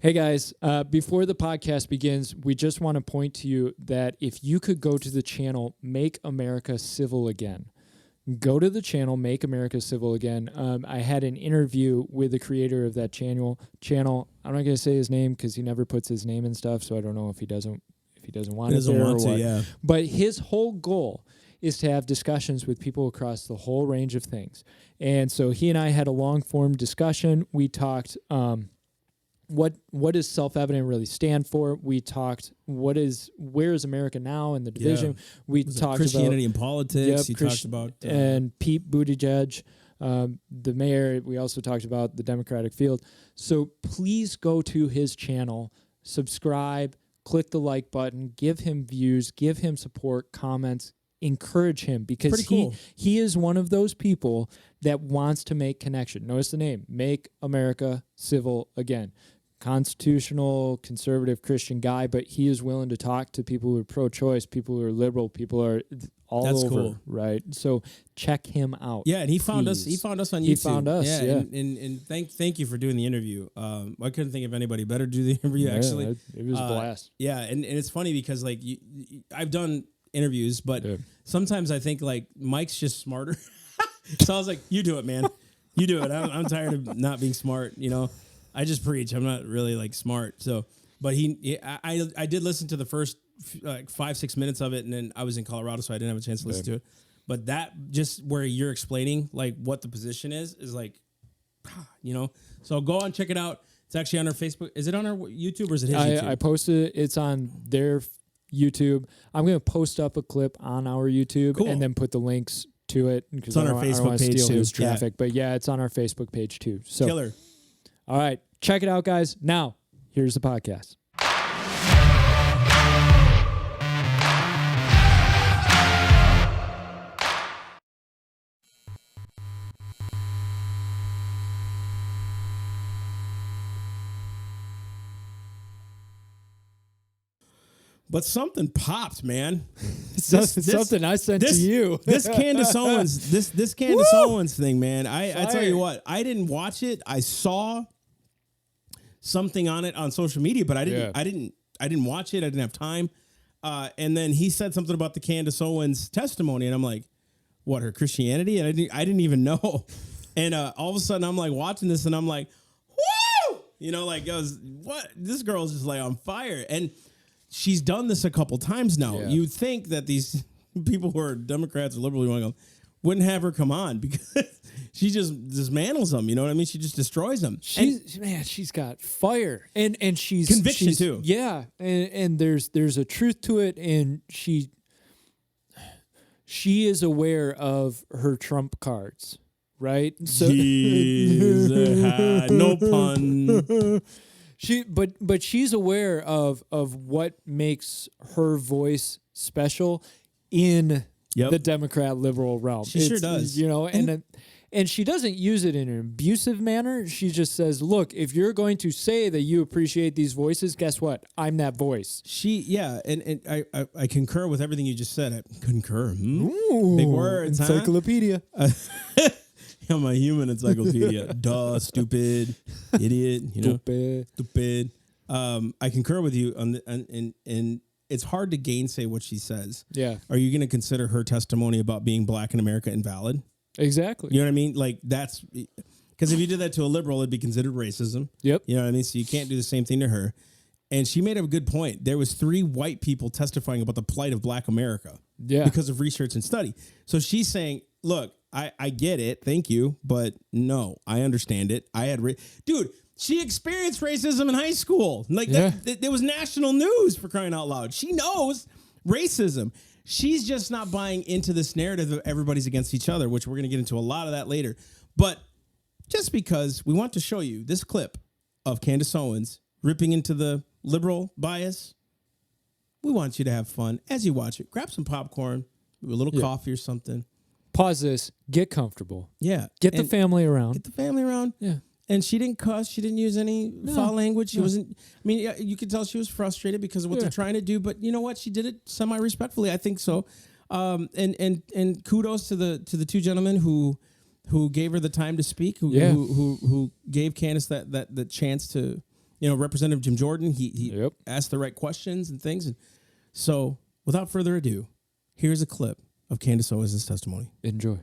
Hey guys, before the podcast begins, we just want to point to you that if you could go to the channel Make America Civil Again, go to the channel Make America Civil Again. I had an interview with the creator of that channel. I'm not going to say his name because he never puts his name and stuff, so I don't know if he doesn't want it there or what. Yeah. But his whole goal is to have discussions with people across the whole range of things. And so he and I had a long-form discussion. We talked what does self-evident really stand for? We talked where is America now in the division? Yeah. We talked Christianity about and politics. Talked about and Pete Buttigieg, the mayor. We also talked about the Democratic field. So please go to his channel, subscribe, click the like button, give him views, give him support, comments, encourage him, because he is one of those people that wants to make connection. Notice the name, Make America Civil Again. Constitutional, conservative Christian guy, but he is willing to talk to people who are pro-choice, people who are liberal, people who are all over, right? So check him out. Yeah, and he found us. He found us on YouTube. He found us. Yeah. And thank you for doing the interview. I couldn't think of anybody better to do the interview. Actually, it was a blast. Yeah, and it's funny because like I've done interviews, but sometimes I think like Mike's just smarter. So I was like, "You do it, man. You do it." I'm tired of not being smart. You know. I just preach. I'm not really like smart. So, but I did listen to the first like 5-6 minutes of it, and then I was in Colorado, so I didn't have a chance to listen to it. But that just where you're explaining like what the position is like, you know. So go on, check it out. It's actually on our Facebook. Is it on our YouTube or is it his YouTube? I posted it. It's on their YouTube. I'm going to post up a clip on our YouTube and then put the links to it. It's on our Facebook page steal too. His traffic, but yeah, it's on our Facebook page too. So killer. All right, check it out, guys. Now, here's the podcast. But something popped, man. Something I sent to you. This Candace Owens, this Candace Owens thing, man. I tell you what, I didn't watch it. I saw something on it on social media, but I didn't watch it. I didn't have time. And then he said something about the Candace Owens testimony, and I'm like, what, her Christianity? And I didn't even know. And all of a sudden, I'm like watching this, and I'm like, woo! You know, like what? This girl's just like on fire, and she's done this a couple times now. Yeah. You'd think that these people who are Democrats or liberal wouldn't have her come on because she just dismantles them. You know what I mean? She just destroys them. She's got fire and she's conviction too. Yeah, and there's a truth to it, and she is aware of her trump cards, right? So no pun. But she's aware of what makes her voice special in the Democrat liberal realm. She sure does. You know, and she doesn't use it in an abusive manner. She just says, "Look, if you're going to say that you appreciate these voices, guess what? I'm that voice." And I concur with everything you just said. I concur. Ooh, big words, encyclopedia. I'm a human encyclopedia. Duh, stupid, idiot. You know, stupid. I concur with you on and it's hard to gainsay what she says. Yeah. Are you going to consider her testimony about being black in America invalid? Exactly. You know what I mean? Like that's because if you did that to a liberal, it'd be considered racism. Yep. You know what I mean? So you can't do the same thing to her. And she made a good point. There was 3 white people testifying about the plight of black America. Yeah. Because of research and study. So she's saying, look, I get it. Thank you. But no, I understand it. Dude, she experienced racism in high school. Like there was national news for crying out loud. She knows racism. She's just not buying into this narrative of everybody's against each other, which we're going to get into a lot of that later. But just because we want to show you this clip of Candace Owens ripping into the liberal bias, we want you to have fun as you watch it. Grab some popcorn, a little coffee or something. Pause this. Get comfortable. Yeah. Get the family around. Get the family around. Yeah. And she didn't cuss. She didn't use any foul language. She wasn't. I mean, you could tell she was frustrated because of what they're trying to do. But you know what? She did it semi-respectfully. I think so. And kudos to the 2 gentlemen who gave her the time to speak. Who gave Candace that chance to Representative Jim Jordan, he asked the right questions and things. And so without further ado, here's a clip of Candace Owens' testimony. Enjoy.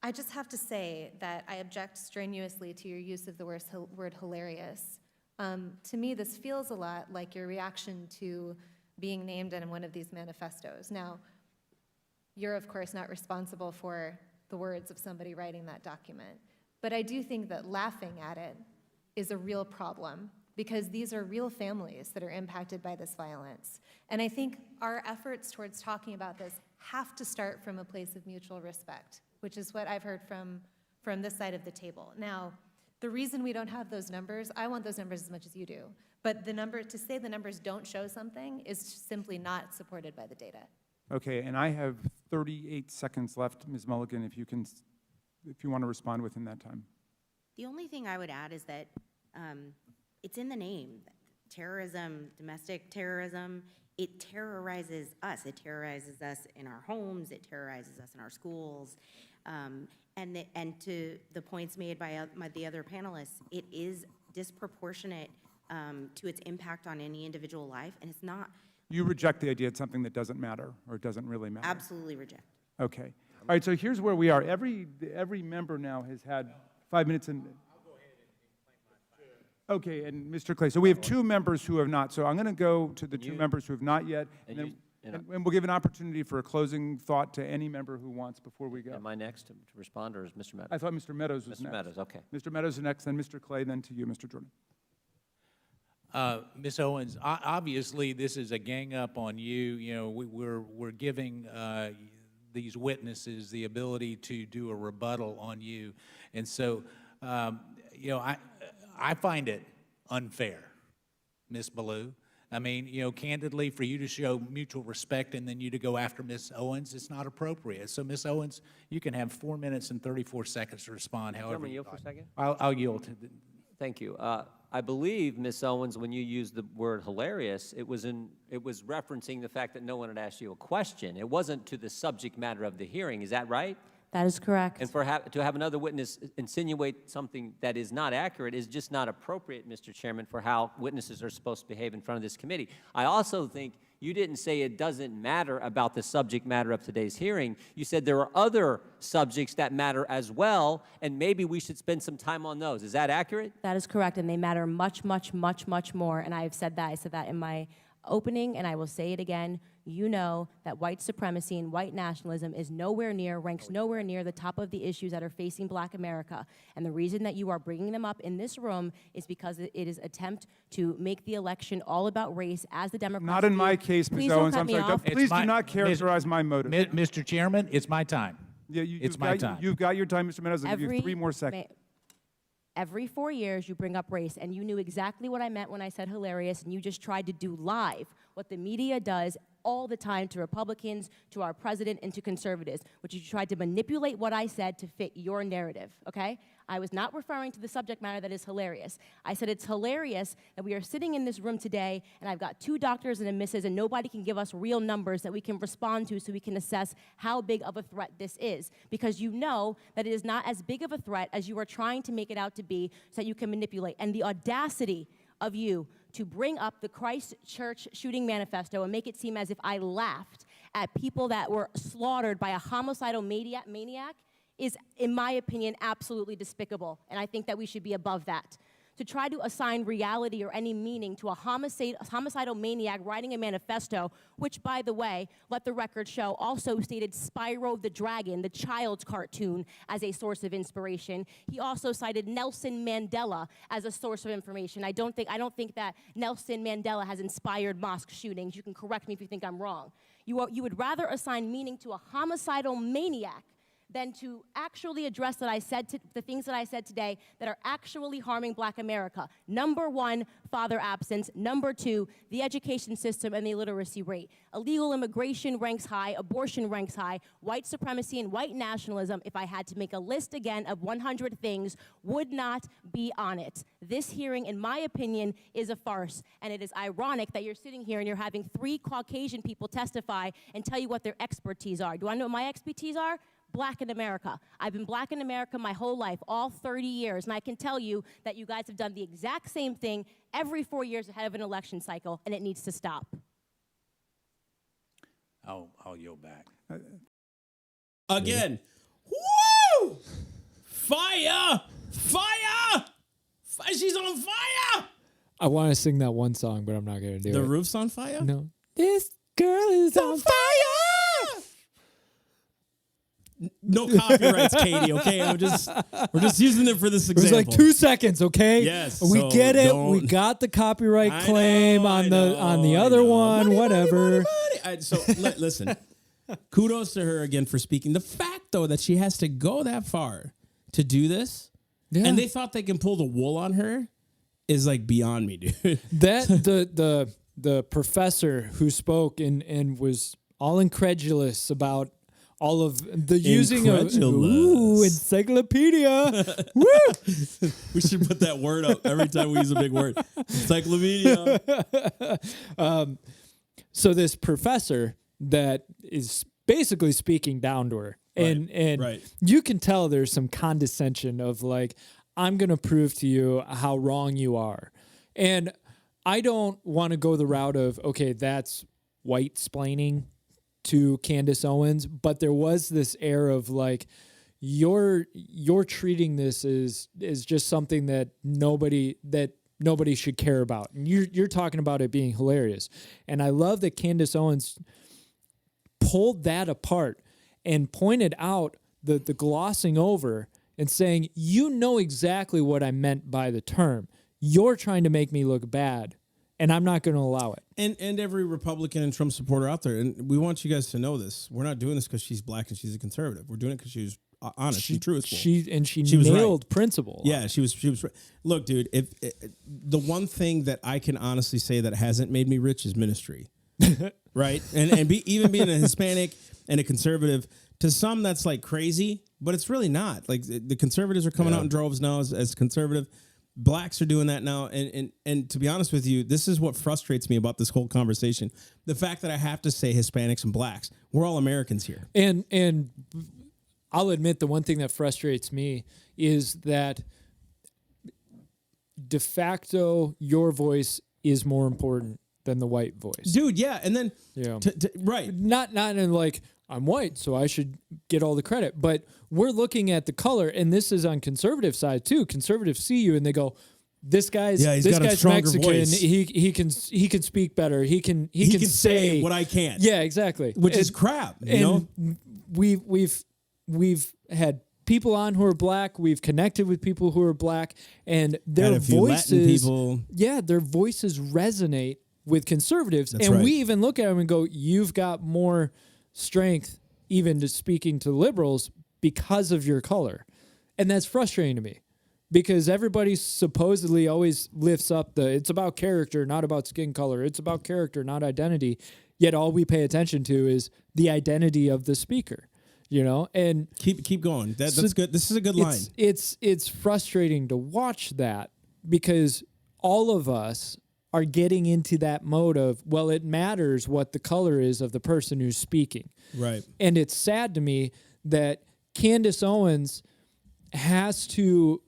I just have to say that I object strenuously to your use of the word hilarious. To me, this feels a lot like your reaction to being named in one of these manifestos. Now, you're of course not responsible for the words of somebody writing that document, but I do think that laughing at it is a real problem because these are real families that are impacted by this violence. And I think our efforts towards talking about this have to start from a place of mutual respect, which is what I've heard from this side of the table. Now, the reason we don't have those numbers, I want those numbers as much as you do, but to say the numbers don't show something is simply not supported by the data. Okay, and I have 38 seconds left, Ms. Mulligan, if you want to respond within that time. The only thing I would add is that it's in the name. Terrorism, domestic terrorism, it terrorizes us. It terrorizes us in our homes. It terrorizes us in our schools. And to the points made by the other panelists, it is disproportionate to its impact on any individual life, and it's not. You reject the idea it's something that doesn't matter or doesn't really matter? Absolutely reject. Okay. All right, so here's where we are. Every member now has had 5 minutes and... Okay, and Mr. Clay, so we have 2 members who have not. So I'm going to go to the 2 members who have not yet, and we'll give an opportunity for a closing thought to any member who wants before we go. Am I next to respond, or is Mr. Meadows? I thought Mr. Meadows was Mr. next. Meadows, okay. Mr. Meadows is next, then Mr. Clay, then to you, Mr. Jordan. Ms. Owens, obviously this is a gang up on you. We're giving these witnesses the ability to do a rebuttal on you, and so I find it unfair, Ms. Ballou. I mean, candidly, for you to show mutual respect and then you to go after Ms. Owens, it's not appropriate. So, Ms. Owens, you can have 4 minutes and 34 seconds to respond. However, yield for a second. I'll yield to. Thank you. I believe, Ms. Owens, when you used the word hilarious, it was referencing the fact that no one had asked you a question. It wasn't to the subject matter of the hearing. Is that right? That is correct. And to have another witness insinuate something that is not accurate is just not appropriate, Mr. Chairman, for how witnesses are supposed to behave in front of this committee. I also think you didn't say it doesn't matter about the subject matter of today's hearing. You said there are other subjects that matter as well, and maybe we should spend some time on those. Is that accurate? That is correct, and they matter much, much, much, much more, and I have said that. I said that in my opening, and I will say it again. You know that white supremacy and white nationalism ranks nowhere near the top of the issues that are facing Black America. And the reason that you are bringing them up in this room is because it is an attempt to make the election all about race as the Democrats Not in my case, Ms. Owens. I'm sorry. Please do not characterize my motive. Mr. Chairman, it's my time. Yeah, it's my time. You've got your time, Mr. Meadows. I'll give you 3 more seconds. Every 4 years, you bring up race, and you knew exactly what I meant when I said hilarious, and you just tried to do live what the media does all the time to Republicans, to our president, and to conservatives, which is you tried to manipulate what I said to fit your narrative, okay? I was not referring to the subject matter that is hilarious. I said it's hilarious that we are sitting in this room today, and I've got 2 doctors and a missus, and nobody can give us real numbers that we can respond to so we can assess how big of a threat this is, because you know that it is not as big of a threat as you are trying to make it out to be so that you can manipulate. And the audacity of you to bring up the Christ Church shooting manifesto and make it seem as if I laughed at people that were slaughtered by a homicidal maniac is, in my opinion, absolutely despicable. And I think that we should be above that. To try to assign reality or any meaning to a homicidal maniac writing a manifesto, which, by the way, let the record show, also stated Spyro the Dragon, the child's cartoon, as a source of inspiration. He also cited Nelson Mandela as a source of information. I don't think that Nelson Mandela has inspired mosque shootings. You can correct me if you think I'm wrong. You would rather assign meaning to a homicidal maniac than to actually address the things that I said today that are actually harming Black America. Number 1, father absence. Number 2, the education system and the illiteracy rate. Illegal immigration ranks high, abortion ranks high, white supremacy and white nationalism, if I had to make a list again of 100 things, would not be on it. This hearing, in my opinion, is a farce, and it is ironic that you're sitting here and you're having 3 Caucasian people testify and tell you what their expertise are. Do I know what my expertise are? black in America. I've been black in America my whole life, all 30 years, and I can tell you that you guys have done the exact same thing every 4 years ahead of an election cycle, and it needs to stop. I'll yield back. Again. Woo! Fire! Fire! She's on fire! I want to sing that one song, but I'm not going to do it. The roof's on fire? No. This girl is on fire! No copyrights, Katie, okay? We're just using it for this It was example. like 2 seconds, okay? Yes, We so get it. don't- We got the copyright I claim know, on I the other know. one, Money, whatever. money. Listen, kudos to her again for speaking. The fact, though, that she has to go that far to do this, Yeah. and they thought they can pull the wool on her, is like beyond me, dude. That the professor who spoke and was all incredulous about all of the using of encyclopedia. Woo! We should put that word up every time we use a big word. Encyclopedia. So this professor that is basically speaking down to her, and right. you can tell there's some condescension of like, I'm going to prove to you how wrong you are. And I don't want to go the route of, okay, that's white-splaining to Candace Owens, but there was this air of like, you're treating this as just something that nobody should care about. And you're talking about it being hilarious. And I love that Candace Owens pulled that apart and pointed out the glossing over and saying, you know exactly what I meant by the term. You're trying to make me look bad, and I'm not going to allow it. And every Republican and Trump supporter out there, and we want you guys to know this. We're not doing this because she's black and she's a conservative. We're doing it because she was honest and truthful. She was nailed right. principle. Yeah, she was right. Look, dude, the one thing that I can honestly say that hasn't made me rich is ministry. Right? And even being a Hispanic and a conservative, to some that's like crazy, but it's really not. Like the conservatives are coming out in droves now as conservative. Blacks are doing that now. And to be honest with you, this is what frustrates me about this whole conversation. The fact that I have to say Hispanics and blacks. We're all Americans here. And I'll admit the one thing that frustrates me is that de facto your voice is more important than the white voice. Dude, yeah. And then, right. Not in like, I'm white, so I should get all the credit. But we're looking at the color, and this is on conservative side too. Conservatives see you and they go, "This guy's Mexican. Voice. He can speak better. He can say what I can't." Yeah, exactly. Which is crap. You know, we've had people on who are black. We've connected with people who are black, and their voices, their voices resonate with conservatives. That's and right. we even look at them and go, "You've got more strength even to speaking to liberals because of your color." And that's frustrating to me because everybody supposedly always lifts up it's about character, not about skin color. It's about character, not identity. Yet all we pay attention to is the identity of the speaker, you know? And keep going. That's good. This is a good line. It's frustrating to watch that because all of us are getting into that mode of, well, it matters what the color is of the person who's speaking. Right. And it's sad to me that Candace Owens has to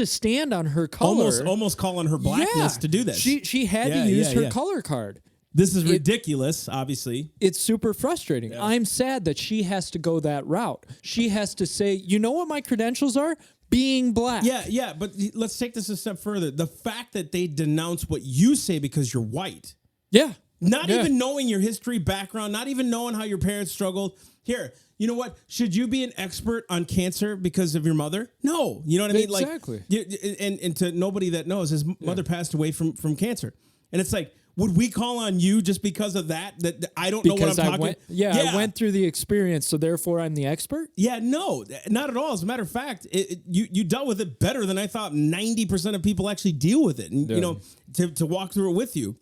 stand on her color. Almost calling her blackness to do this. She had to use her color card. This is ridiculous, obviously. It's super frustrating. Yeah. I'm sad that she has to go that route. She has to say, you know what my credentials are? Being black. Yeah, but let's take this a step further. The fact that they denounce what you say because you're white. Yeah. Not even knowing your history, background, not even knowing how your parents struggled. Here, you know what? Should you be an expert on cancer because of your mother? No. You know what I mean? Exactly. Like, and to nobody that knows, his mother passed away from cancer. And it's like, would we call on you just because of that I don't know what I'm talking about? I went through the experience, so therefore I'm the expert? Yeah, no, not at all. As a matter of fact, you dealt with it better than I thought 90% of people actually deal with it. And, you know, to walk through it with you.